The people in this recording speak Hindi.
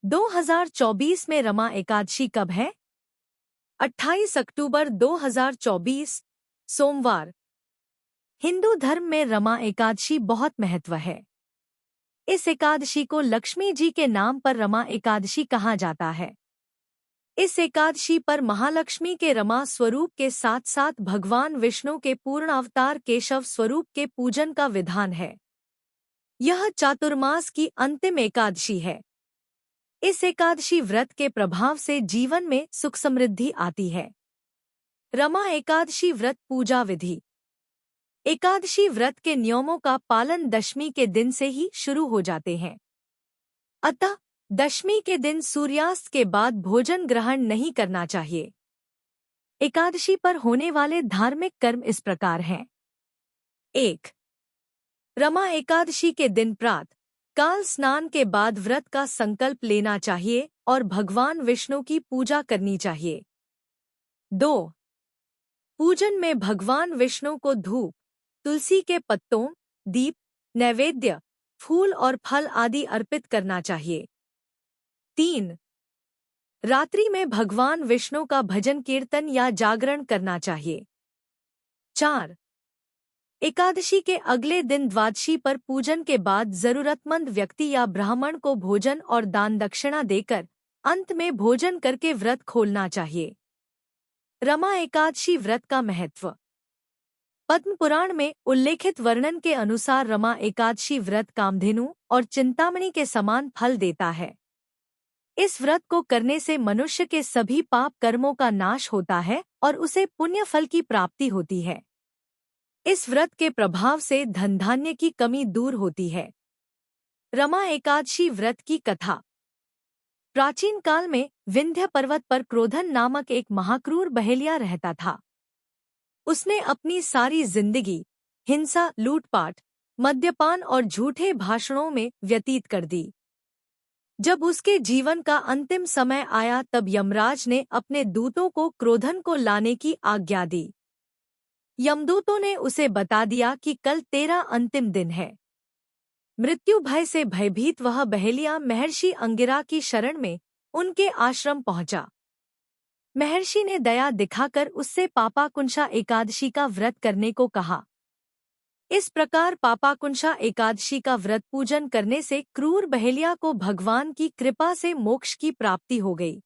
2024 में रमा एकादशी कब है? 28 अक्टूबर 2024 सोमवार। हिंदू धर्म में रमा एकादशी बहुत महत्व है। इस एकादशी को लक्ष्मी जी के नाम पर रमा एकादशी कहा जाता है। इस एकादशी पर महालक्ष्मी के रमा स्वरूप के साथ साथ भगवान विष्णु के पूर्ण अवतार केशव स्वरूप के पूजन का विधान है। यह चातुर्मास की अंतिम एकादशी है। इस एकादशी व्रत के प्रभाव से जीवन में सुख समृद्धि आती है। रमा एकादशी व्रत पूजा विधि। एकादशी व्रत के नियमों का पालन दशमी के दिन से ही शुरू हो जाते हैं। अतः दशमी के दिन सूर्यास्त के बाद भोजन ग्रहण नहीं करना चाहिए। एकादशी पर होने वाले धार्मिक कर्म इस प्रकार हैं। 1. रमा एकादशी के दिन प्रातः काल स्नान के बाद व्रत का संकल्प लेना चाहिए और भगवान विष्णु की पूजा करनी चाहिए। 2. पूजन में भगवान विष्णु को धूप, तुलसी के पत्तों, दीप, नैवेद्य, फूल और फल आदि अर्पित करना चाहिए। 3. रात्रि में भगवान विष्णु का भजन कीर्तन या जागरण करना चाहिए। 4. एकादशी के अगले दिन द्वादशी पर पूजन के बाद जरूरतमंद व्यक्ति या ब्राह्मण को भोजन और दान दक्षिणा देकर अंत में भोजन करके व्रत खोलना चाहिए। रमा एकादशी व्रत का महत्व। पद्म पुराण में उल्लेखित वर्णन के अनुसार रमा एकादशी व्रत कामधेनु और चिंतामणि के समान फल देता है। इस व्रत को करने से मनुष्य के सभी पाप कर्मों का नाश होता है और उसे पुण्य फल की प्राप्ति होती है। इस व्रत के प्रभाव से धन धान्य की कमी दूर होती है। रमा एकादशी व्रत की कथा। प्राचीन काल में विंध्य पर्वत पर क्रोधन नामक एक महाक्रूर बहेलिया रहता था। उसने अपनी सारी जिंदगी हिंसा, लूटपाट, मद्यपान और झूठे भाषणों में व्यतीत कर दी। जब उसके जीवन का अंतिम समय आया तब यमराज ने अपने दूतों को क्रोधन को लाने की आज्ञा दी। यमदूतों ने उसे बता दिया कि कल तेरा अंतिम दिन है। मृत्यु भय से भयभीत वह बहेलिया महर्षि अंगिरा की शरण में उनके आश्रम पहुंचा। महर्षि ने दया दिखाकर उससे पापाकुंशा एकादशी का व्रत करने को कहा। इस प्रकार पापाकुंशा एकादशी का व्रत पूजन करने से क्रूर बहेलिया को भगवान की कृपा से मोक्ष की प्राप्ति हो गई।